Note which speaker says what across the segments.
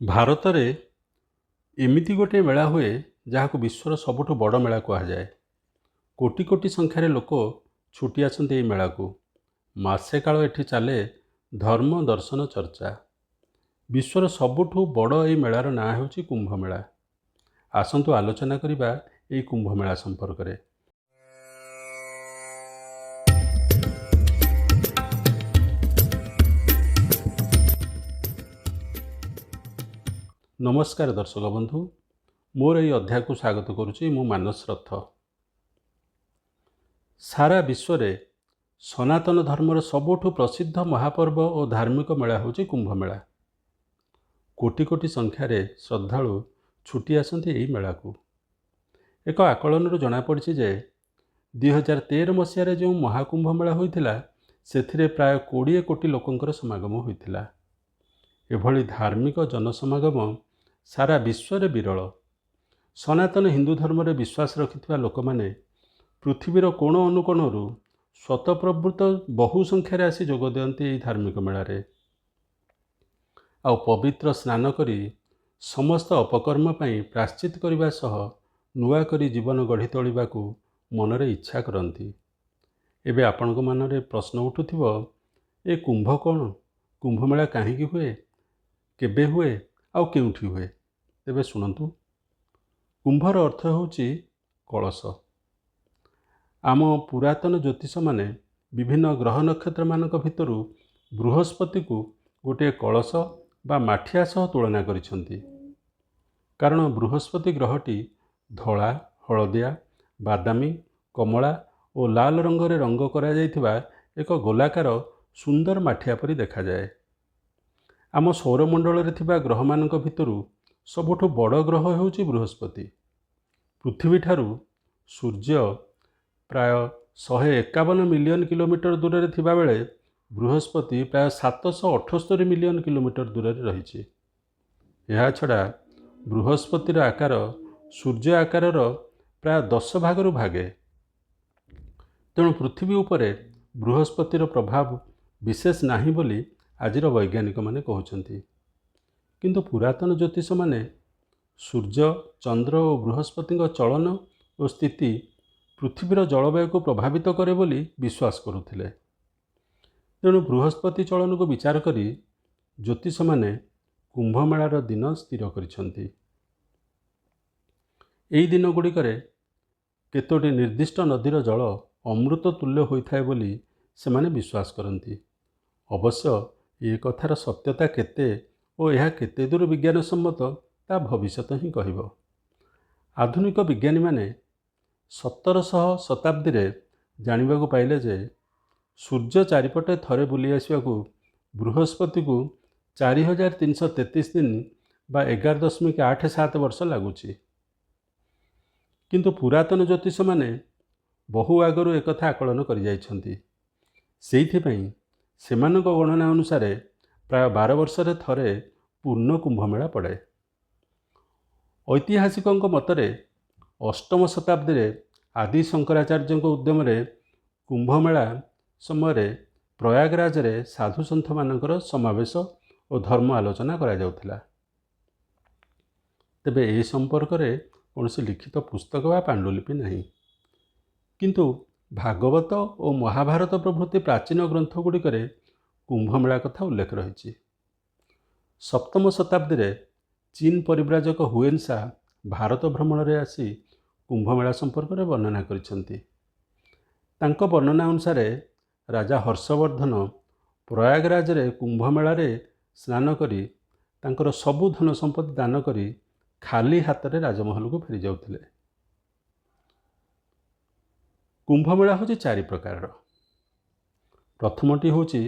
Speaker 1: ଭାରତରେ ଏମିତି ଗୋଟିଏ ମେଳା ହୁଏ ଯାହାକୁ ବିଶ୍ୱର ସବୁଠୁ ବଡ଼ ମେଳା କୁହାଯାଏ। କୋଟି କୋଟି ସଂଖ୍ୟାରେ ଲୋକ ଛୁଟି ଆସନ୍ତି ଏହି ମେଳାକୁ। ମାସେ କାଳ ଏଠି ଚାଲେ ଧର୍ମ ଦର୍ଶନ ଚର୍ଚ୍ଚା। ବିଶ୍ୱର ସବୁଠୁ ବଡ଼ ଏହି ମେଳାର ନାଁ ହେଉଛି କୁମ୍ଭମେଳା। ଆସନ୍ତୁ ଆଲୋଚନା କରିବା ଏହି କୁମ୍ଭମେଳା ସମ୍ପର୍କରେ। ନମସ୍କାର ଦର୍ଶକ ବନ୍ଧୁ, ମୋର ଏହି ଅଧ୍ୟାୟକୁ ସ୍ୱାଗତ କରୁଛି। ମୁଁ ମାନସ ରଥ। ସାରା ବିଶ୍ୱରେ ସନାତନ ଧର୍ମର ସବୁଠୁ ପ୍ରସିଦ୍ଧ ମହାପର୍ବ ଓ ଧାର୍ମିକ ମେଳା ହେଉଛି କୁମ୍ଭମେଳା। କୋଟି କୋଟି ସଂଖ୍ୟାରେ ଶ୍ରଦ୍ଧାଳୁ ଛୁଟି ଆସନ୍ତି ଏହି ମେଳାକୁ। ଏକ ଆକଳନରୁ ଜଣାପଡ଼ିଛି ଯେ 2013 ମସିହାରେ ଯେଉଁ ମହାକୁମ୍ଭ ମେଳା ହୋଇଥିଲା, ସେଥିରେ ପ୍ରାୟ 20 କୋଟି ଲୋକଙ୍କର ସମାଗମ ହୋଇଥିଲା। ଏଭଳି ଧାର୍ମିକ ଜନସମାଗମ ସାରା ବିଶ୍ୱରେ ବିରଳ। ସନାତନ ହିନ୍ଦୁ ଧର୍ମରେ ବିଶ୍ୱାସ ରଖିଥିବା ଲୋକମାନେ ପୃଥିବୀର କୋଣ ଅନୁକୋଣରୁ ସ୍ୱତଃପ୍ରବୃତ୍ତ ବହୁ ସଂଖ୍ୟାରେ ଆସି ଯୋଗ ଦିଅନ୍ତି ଏହି ଧାର୍ମିକ ମେଳାରେ। ଆଉ ପବିତ୍ର ସ୍ନାନ କରି ସମସ୍ତ ଅପକର୍ମ ପାଇଁ ପ୍ରାଶ୍ଚିତ କରିବା ସହ ନୂଆ କରି ଜୀବନ ଗଢ଼ି ତୋଳିବାକୁ ମନରେ ଇଚ୍ଛା କରନ୍ତି। ଏବେ ଆପଣଙ୍କ ମନରେ ପ୍ରଶ୍ନ ଉଠୁଥିବ, ଏ କୁମ୍ଭ କ'ଣ? କୁମ୍ଭମେଳା କାହିଁକି ହୁଏ, କେବେ ହୁଏ ଆଉ କେଉଁଠି ହୁଏ? ତେବେ ଶୁଣନ୍ତୁ। କୁମ୍ଭର ଅର୍ଥ ହେଉଛି କଳସ। ଆମ ପୁରାତନ ଜ୍ୟୋତିଷମାନେ ବିଭିନ୍ନ ଗ୍ରହ ନକ୍ଷତ୍ରମାନଙ୍କ ଭିତରୁ ବୃହସ୍ପତିକୁ ଗୋଟିଏ କଳସ ବା ମାଠିଆ ସହ ତୁଳନା କରିଛନ୍ତି। କାରଣ ବୃହସ୍ପତି ଗ୍ରହଟି ଧଳା, ହଳଦିଆ, ବାଦାମୀ, କମଳା ଓ ଲାଲ ରଙ୍ଗରେ ରଙ୍ଗ କରାଯାଇଥିବା ଏକ ଗୋଲାକାର ସୁନ୍ଦର ମାଠିଆ ପରି ଦେଖାଯାଏ। ଆମ ସୌରମଣ୍ଡଳରେ ଥିବା ଗ୍ରହମାନଙ୍କ ଭିତରୁ ସବୁଠୁ ବଡ଼ ଗ୍ରହ ହେଉଛି ବୃହସ୍ପତି। ପୃଥିବୀଠାରୁ ସୂର୍ଯ୍ୟ ପ୍ରାୟ 151 ମିଲିୟନ କିଲୋମିଟର ଦୂରରେ ଥିବାବେଳେ ବୃହସ୍ପତି ପ୍ରାୟ 778 ମିଲିୟନ କିଲୋମିଟର ଦୂରରେ ରହିଛି। ଏହାଛଡ଼ା ବୃହସ୍ପତିର ଆକାର ସୂର୍ଯ୍ୟ ଆକାରର ପ୍ରାୟ 10 ଭାଗରୁ ଭାଗେ। ତେଣୁ ପୃଥିବୀ ଉପରେ ବୃହସ୍ପତିର ପ୍ରଭାବ ବିଶେଷ ନାହିଁ ବୋଲି ଆଜିର ବୈଜ୍ଞାନିକମାନେ କହୁଛନ୍ତି। କିନ୍ତୁ ପୁରାତନ ଜ୍ୟୋତିଷମାନେ ସୂର୍ଯ୍ୟ, ଚନ୍ଦ୍ର ଓ ବୃହସ୍ପତିଙ୍କ ଚଳନ ଓ ସ୍ଥିତି ପୃଥିବୀର ଜଳବାୟୁକୁ ପ୍ରଭାବିତ କରେ ବୋଲି ବିଶ୍ୱାସ କରୁଥିଲେ। ତେଣୁ ବୃହସ୍ପତି ଚଳନକୁ ବିଚାର କରି ଜ୍ୟୋତିଷମାନେ କୁମ୍ଭମେଳାର ଦିନ ସ୍ଥିର କରିଛନ୍ତି। ଏହି ଦିନଗୁଡ଼ିକରେ କେତୋଟି ନିର୍ଦ୍ଦିଷ୍ଟ ନଦୀର ଜଳ ଅମୃତ ତୁଲ୍ୟ ହୋଇଥାଏ ବୋଲି ସେମାନେ ବିଶ୍ୱାସ କରନ୍ତି। ଅବଶ୍ୟ ଏ କଥାର ସତ୍ୟତା କେତେ ଓ ଏହା କେତେ ଦୂର ବିଜ୍ଞାନସମ୍ମତ, ତା ଭବିଷ୍ୟତ ହିଁ କହିବ। ଆଧୁନିକ ବିଜ୍ଞାନୀମାନେ 17ଶହ ଶତାବ୍ଦୀରେ ଜାଣିବାକୁ ପାଇଲେ ଯେ ସୂର୍ଯ୍ୟ ଚାରିପଟେ ଥରେ ବୁଲି ଆସିବାକୁ ବୃହସ୍ପତିକୁ 4333 ଦିନ ବା 11.87 ବର୍ଷ ଲାଗୁଛି। କିନ୍ତୁ ପୁରାତନ ଜ୍ୟୋତିଷମାନେ ବହୁ ଆଗରୁ ଏକଥା ଆକଳନ କରିଯାଇଛନ୍ତି। ସେଇଥିପାଇଁ ସେମାନଙ୍କ ଗଣନା ଅନୁସାରେ ପ୍ରାୟ 12 ବର୍ଷରେ ଥରେ ପୂର୍ଣ୍ଣ କୁମ୍ଭମେଳା ପଡ଼େ। ଐତିହାସିକଙ୍କ ମତରେ 8ମ ଶତାବ୍ଦୀରେ ଆଦି ଶଙ୍କରାଚାର୍ଯ୍ୟଙ୍କ ଉଦ୍ୟମରେ କୁମ୍ଭମେଳା ସମୟରେ ପ୍ରୟାଗରାଜରେ ସାଧୁସନ୍ଥମାନଙ୍କର ସମାବେଶ ଓ ଧର୍ମ ଆଲୋଚନା କରାଯାଉଥିଲା। ତେବେ ଏ ସମ୍ପର୍କରେ କୌଣସି ଲିଖିତ ପୁସ୍ତକ ବା ପାଣ୍ଡୁଲିପି ନାହିଁ। କିନ୍ତୁ ଭାଗବତ ଓ ମହାଭାରତ ପ୍ରଭୃତି ପ୍ରାଚୀନ ଗ୍ରନ୍ଥଗୁଡ଼ିକରେ କୁମ୍ଭମେଳା କଥା ଉଲ୍ଲେଖ ରହିଛି। 7ମ ଶତାବ୍ଦୀରେ ଚୀନ ପରିବ୍ରାଜକ ହୁଏନ୍ସା ଭାରତ ଭ୍ରମଣରେ ଆସି କୁମ୍ଭମେଳା ସମ୍ପର୍କରେ ବର୍ଣ୍ଣନା କରିଛନ୍ତି। ତାଙ୍କ ବର୍ଣ୍ଣନା ଅନୁସାରେ ରାଜା ହର୍ଷବର୍ଦ୍ଧନ ପ୍ରୟାଗରାଜରେ କୁମ୍ଭମେଳାରେ ସ୍ନାନ କରି ତାଙ୍କର ସବୁ ଧନ ସମ୍ପତ୍ତି ଦାନ କରି ଖାଲି ହାତରେ ରାଜମହଲକୁ ଫେରି ଯାଉଥିଲେ। କୁମ୍ଭମେଳା ହେଉଛି 4 ପ୍ରକାରର। ପ୍ରଥମଟି ହେଉଛି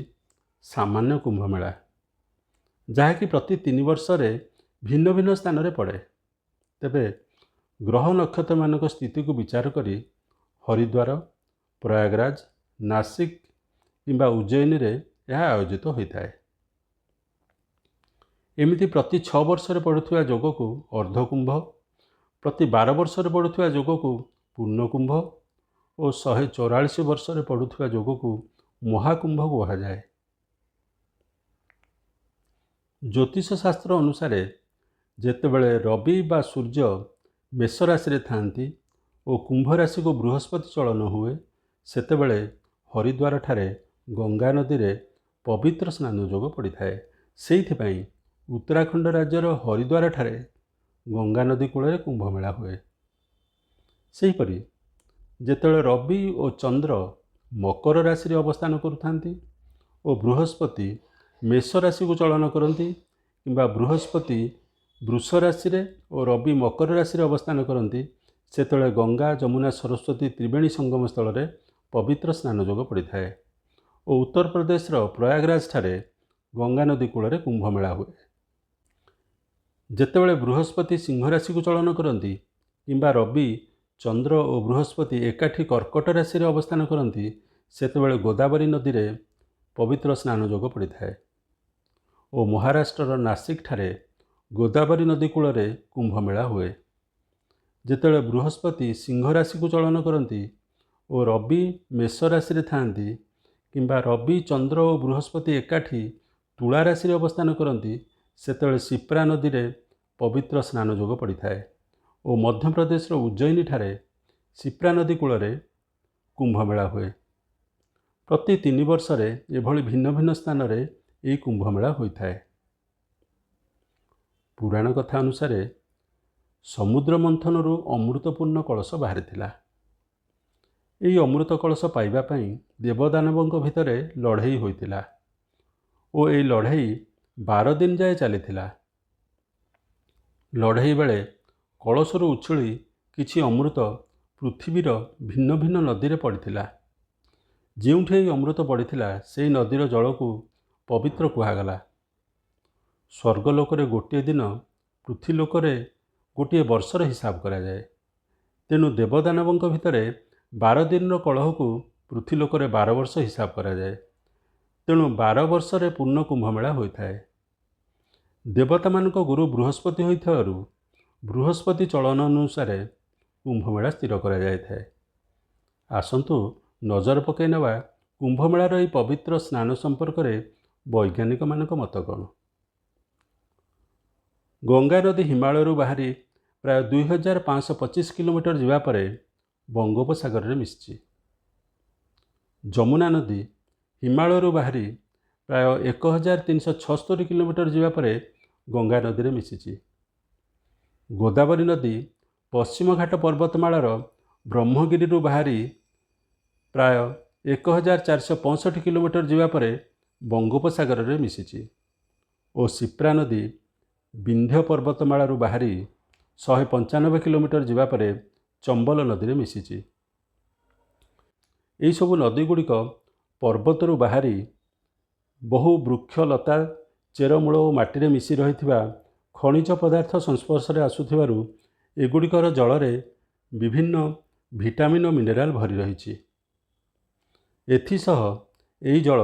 Speaker 1: ସାମାନ୍ୟ କୁମ୍ଭମେଳା, ଯାହାକି ପ୍ରତି 3 ବର୍ଷରେ ଭିନ୍ନ ଭିନ୍ନ ସ୍ଥାନରେ ପଡ଼େ। ତେବେ ଗ୍ରହ ନକ୍ଷତ୍ରମାନଙ୍କ ସ୍ଥିତିକୁ ବିଚାର କରି ହରିଦ୍ୱାର, ପ୍ରୟାଗରାଜ, ନାସିକ କିମ୍ବା ଉଜ୍ଜୟିନୀରେ ଏହା ଆୟୋଜିତ ହୋଇଥାଏ। ଏମିତି ପ୍ରତି 6 ବର୍ଷରେ ପଡ଼ୁଥିବା ଯୋଗକୁ ଅର୍ଦ୍ଧକୁମ୍ଭ, ପ୍ରତି 12 ବର୍ଷରେ ପଡ଼ୁଥିବା ଯୋଗକୁ ପୂର୍ଣ୍ଣକୁମ୍ଭ ଓ 144 ବର୍ଷରେ ପଡ଼ୁଥିବା ଯୋଗକୁ ମହାକୁମ୍ଭ କୁହାଯାଏ। ଜ୍ୟୋତିଷ ଶାସ୍ତ୍ର ଅନୁସାରେ ଯେତେବେଳେ ରବି ବା ସୂର୍ଯ୍ୟ ମେଷ ରାଶିରେ ଥାନ୍ତି ଓ କୁମ୍ଭ ରାଶିକୁ ବୃହସ୍ପତି ଚଳନ ହୁଏ, ସେତେବେଳେ ହରିଦ୍ୱାରଠାରେ ଗଙ୍ଗା ନଦୀରେ ପବିତ୍ର ସ୍ନାନ ଯୋଗ ପଡ଼ିଥାଏ। ସେଇଥିପାଇଁ ଉତ୍ତରାଖଣ୍ଡ ରାଜ୍ୟର ହରିଦ୍ୱାରଠାରେ ଗଙ୍ଗା ନଦୀ କୂଳରେ କୁମ୍ଭମେଳା ହୁଏ। ସେହିପରି ଯେତେବେଳେ ରବି ଓ ଚନ୍ଦ୍ର ମକର ରାଶିରେ ଅବସ୍ଥାନ କରୁଥାନ୍ତି ଓ ବୃହସ୍ପତି ମେଷ ରାଶିକୁ ଚଳନ କରନ୍ତି, କିମ୍ବା ବୃହସ୍ପତି ବୃଷ ରାଶିରେ ଓ ରବି ମକର ରାଶିରେ ଅବସ୍ଥାନ କରନ୍ତି, ସେତେବେଳେ ଗଙ୍ଗା, ଯମୁନା, ସରସ୍ୱତୀ ତ୍ରିବେଣୀ ସଙ୍ଗମ ସ୍ଥଳରେ ପବିତ୍ର ସ୍ନାନ ଯୋଗ ପଡ଼ିଥାଏ ଓ ଉତ୍ତରପ୍ରଦେଶର ପ୍ରୟାଗରାଜଠାରେ ଗଙ୍ଗା ନଦୀ କୂଳରେ କୁମ୍ଭମେଳା ହୁଏ। ଯେତେବେଳେ ବୃହସ୍ପତି ସିଂହ ରାଶିକୁ ଚଳନ କରନ୍ତି କିମ୍ବା ରବି, ଚନ୍ଦ୍ର ଓ ବୃହସ୍ପତି ଏକାଠି କର୍କଟ ରାଶିରେ ଅବସ୍ଥାନ କରନ୍ତି, ସେତେବେଳେ ଗୋଦାବରୀ ନଦୀରେ ପବିତ୍ର ସ୍ନାନ ଯୋଗ ପଡ଼ିଥାଏ ଓ ମହାରାଷ୍ଟ୍ରର ନାସିକଠାରେ ଗୋଦାବରୀ ନଦୀ କୂଳରେ କୁମ୍ଭମେଳା ହୁଏ। ଯେତେବେଳେ ବୃହସ୍ପତି ସିଂହ ରାଶିକୁ ଚଳନ କରନ୍ତି ଓ ରବି ମେଷ ରାଶିରେ ଥାନ୍ତି, କିମ୍ବା ରବି, ଚନ୍ଦ୍ର ଓ ବୃହସ୍ପତି ଏକାଠି ତୁଳା ରାଶିରେ ଅବସ୍ଥାନ କରନ୍ତି, ସେତେବେଳେ ଶିପ୍ରା ନଦୀରେ ପବିତ୍ର ସ୍ନାନ ଯୋଗ ପଡ଼ିଥାଏ ଓ ମଧ୍ୟପ୍ରଦେଶର ଉଜ୍ଜୟିନୀଠାରେ ଶିପ୍ରା ନଦୀ କୂଳରେ କୁମ୍ଭମେଳା ହୁଏ। ପ୍ରତି 3 ବର୍ଷରେ ଏଭଳି ଭିନ୍ନ ଭିନ୍ନ ସ୍ଥାନରେ ଏହି କୁମ୍ଭମେଳା ହୋଇଥାଏ। ପୁରାଣ କଥା ଅନୁସାରେ ସମୁଦ୍ର ମନ୍ଥନରୁ ଅମୃତପୂର୍ଣ୍ଣ କଳସ ବାହାରିଥିଲା। ଏହି ଅମୃତ କଳସ ପାଇବା ପାଇଁ ଦେବଦାନବଙ୍କ ଭିତରେ ଲଢ଼େଇ ହୋଇଥିଲା ଓ ଏହି ଲଢ଼େଇ 12 ଦିନ ଯାଏ ଚାଲିଥିଲା। ଲଢ଼େଇ ବେଳେ କଳସରୁ ଉଛୁଳି କିଛି ଅମୃତ ପୃଥିବୀର ଭିନ୍ନ ଭିନ୍ନ ନଦୀରେ ପଡ଼ିଥିଲା। ଯେଉଁଠି ଏହି ଅମୃତ ପଡ଼ିଥିଲା, ସେହି ନଦୀର ଜଳକୁ ପବିତ୍ର କୁହାଗଲା। ସ୍ୱର୍ଗଲୋକରେ ଗୋଟିଏ ଦିନ, ପୃଥ୍ୱୀଲୋକରେ ଗୋଟିଏ ବର୍ଷର ହିସାବ କରାଯାଏ। ତେଣୁ ଦେବଦାନବଙ୍କ ଭିତରେ 12 ଦିନର କଳହକୁ ପୃଥ୍ୱୀଲୋକରେ 12 ବର୍ଷ ହିସାବ କରାଯାଏ। ତେଣୁ 12 ବର୍ଷରେ ପୂର୍ଣ୍ଣ କୁମ୍ଭମେଳା ହୋଇଥାଏ। ଦେବତାମାନଙ୍କ ଗୁରୁ ବୃହସ୍ପତି ହୋଇଥିବାରୁ ବୃହସ୍ପତି ଚଳନ ଅନୁସାରେ କୁମ୍ଭମେଳା ସ୍ଥିର କରାଯାଇଥାଏ। ଆସନ୍ତୁ ନଜର ପକାଇ ନେବା କୁମ୍ଭମେଳାର ଏହି ପବିତ୍ର ସ୍ନାନ ସମ୍ପର୍କରେ ବୈଜ୍ଞାନିକମାନଙ୍କ ମତ କ'ଣ। ଗଙ୍ଗା ନଦୀ ହିମାଳୟରୁ ବାହାରି ପ୍ରାୟ 2525 କିଲୋମିଟର ଯିବା ପରେ ବଙ୍ଗୋପସାଗରରେ ମିଶିଛି। ଯମୁନା ନଦୀ ହିମାଳୟରୁ ବାହାରି ପ୍ରାୟ 1376 କିଲୋମିଟର ଯିବା ପରେ ଗଙ୍ଗା ନଦୀରେ ମିଶିଛି। ଗୋଦାବରୀ ନଦୀ ପଶ୍ଚିମ ଘାଟ ପର୍ବତମାଳାର ବ୍ରହ୍ମଗିରିରୁ ବାହାରି ପ୍ରାୟ 1465 କିଲୋମିଟର ଯିବା ପରେ ବଙ୍ଗୋପସାଗରରେ ମିଶିଛି ଓ ଶିପ୍ରା ନଦୀ ବିନ୍ଧ୍ୟ ପର୍ବତମାଳାରୁ ବାହାରି 195 କିଲୋମିଟର ଯିବା ପରେ ଚମ୍ବଲ ନଦୀରେ ମିଶିଛି। ଏହିସବୁ ନଦୀଗୁଡ଼ିକ ପର୍ବତରୁ ବାହାରି ବହୁ ବୃକ୍ଷ, ଲତା, ଚେରମୂଳ ଓ ମାଟିରେ ମିଶି ରହିଥିବା ଖଣିଜ ପଦାର୍ଥ ସଂସ୍ପର୍ଶରେ ଆସୁଥିବାରୁ ଏଗୁଡ଼ିକର ଜଳରେ ବିଭିନ୍ନ ଭିଟାମିନ୍ ଓ ମିନେରାଲ ଭରି ରହିଛି। ଏଥିସହ ଏହି ଜଳ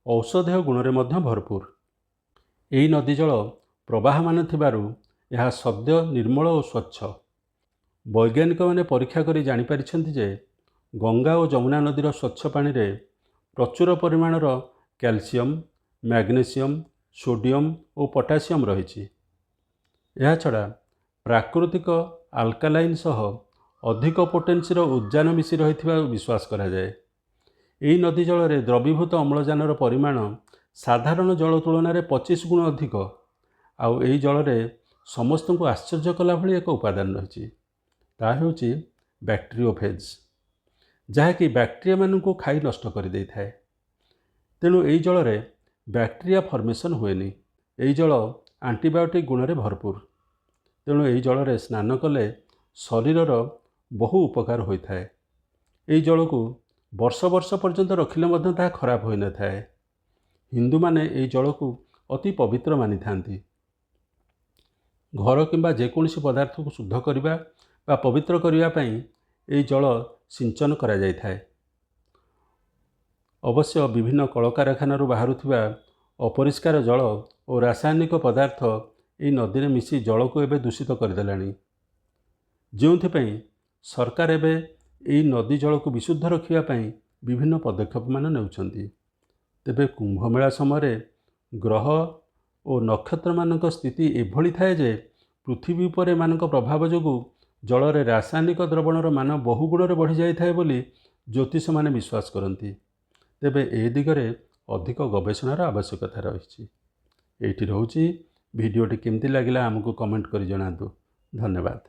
Speaker 1: ଔଷଧୀୟ ଗୁଣରେ ମଧ୍ୟ ଭରପୁର। ଏହି ନଦୀ ଜଳ ପ୍ରବାହମାନ ଥିବାରୁ ଏହା ସଦ୍ୟ ନିର୍ମଳ ଓ ସ୍ୱଚ୍ଛ। ବୈଜ୍ଞାନିକମାନେ ପରୀକ୍ଷା କରି ଜାଣିପାରିଛନ୍ତି ଯେ ଗଙ୍ଗା ଓ ଯମୁନା ନଦୀର ସ୍ୱଚ୍ଛ ପାଣିରେ ପ୍ରଚୁର ପରିମାଣର କ୍ୟାଲସିୟମ୍, ମ୍ୟାଗ୍ନେସିୟମ୍, ସୋଡ଼ିୟମ୍ ଓ ପଟାସିୟମ୍ ରହିଛି। ଏହାଛଡ଼ା ପ୍ରାକୃତିକ ଆଲକାଲାଇନ୍ ସହ ଅଧିକ ପୋଟେନ୍ସିର ଉଦ୍ଜାନ ମିଶି ରହିଥିବା ବିଶ୍ୱାସ କରାଯାଏ। ଏହି ନଦୀ ଜଳରେ ଦ୍ରବୀଭୂତ ଅମ୍ଳଜାନର ପରିମାଣ ସାଧାରଣ ଜଳ ତୁଳନାରେ 25 ଗୁଣ ଅଧିକ। ଆଉ ଏହି ଜଳରେ ସମସ୍ତଙ୍କୁ ଆଶ୍ଚର୍ଯ୍ୟ କଲା ଭଳି ଏକ ଉପାଦାନ ରହିଛି। ତାହା ହେଉଛି ବ୍ୟାକ୍ଟେରିଓଫେଜ୍, ଯାହାକି ବ୍ୟାକ୍ଟେରିଆମାନଙ୍କୁ ଖାଇ ନଷ୍ଟ କରିଦେଇଥାଏ। ତେଣୁ ଏହି ଜଳରେ ବ୍ୟାକ୍ଟେରିଆ ଫର୍ମେସନ୍ ହୁଏନି। ଏହି ଜଳ ଆଣ୍ଟିବାୟୋଟିକ୍ ଗୁଣରେ ଭରପୁର। ତେଣୁ ଏହି ଜଳରେ ସ୍ନାନ କଲେ ଶରୀରର ବହୁ ଉପକାର ହୋଇଥାଏ। ଏହି ଜଳକୁ ବର୍ଷ ବର୍ଷ ପର୍ଯ୍ୟନ୍ତ ରଖିଲେ ମଧ୍ୟ ତାହା ଖରାପ ହୋଇନଥାଏ। ହିନ୍ଦୁମାନେ ଏହି ଜଳକୁ ଅତି ପବିତ୍ର ମାନିଥାନ୍ତି। ଘର କିମ୍ବା ଯେକୌଣସି ପଦାର୍ଥକୁ ଶୁଦ୍ଧ କରିବା ବା ପବିତ୍ର କରିବା ପାଇଁ ଏହି ଜଳ ସିଞ୍ଚନ କରାଯାଇଥାଏ। ଅବଶ୍ୟ ବିଭିନ୍ନ କଳକାରଖାନାରୁ ବାହାରୁଥିବା ଅପରିଷ୍କାର ଜଳ ଓ ରାସାୟନିକ ପଦାର୍ଥ ଏହି ନଦୀରେ ମିଶି ଜଳକୁ ଏବେ ଦୂଷିତ କରିଦେଲାଣି, ଯେଉଁଥିପାଇଁ ସରକାର ଏବେ ଏହି ନଦୀ ଜଳକୁ ବିଶୁଦ୍ଧ ରଖିବା ପାଇଁ ବିଭିନ୍ନ ପଦକ୍ଷେପମାନ ନେଉଛନ୍ତି। ତେବେ କୁମ୍ଭମେଳା ସମୟରେ ଗ୍ରହ ଓ ନକ୍ଷତ୍ରମାନଙ୍କ ସ୍ଥିତି ଏଭଳି ଥାଏ ଯେ ପୃଥିବୀ ଉପରେ ଏମାନଙ୍କ ପ୍ରଭାବ ଯୋଗୁଁ ଜଳରେ ରାସାୟନିକ ଦ୍ରବଣର ମାନ ବହୁ ଗୁଣରେ ବଢ଼ିଯାଇଥାଏ ବୋଲି ଜ୍ୟୋତିଷମାନେ ବିଶ୍ୱାସ କରନ୍ତି। ତେବେ ଏ ଦିଗରେ ଅଧିକ ଗବେଷଣାର ଆବଶ୍ୟକତା ରହିଛି। ଏଇଠି ରହୁଛି। ଭିଡ଼ିଓଟି କେମିତି ଲାଗିଲା ଆମକୁ କମେଣ୍ଟ କରି ଜଣାନ୍ତୁ। ଧନ୍ୟବାଦ।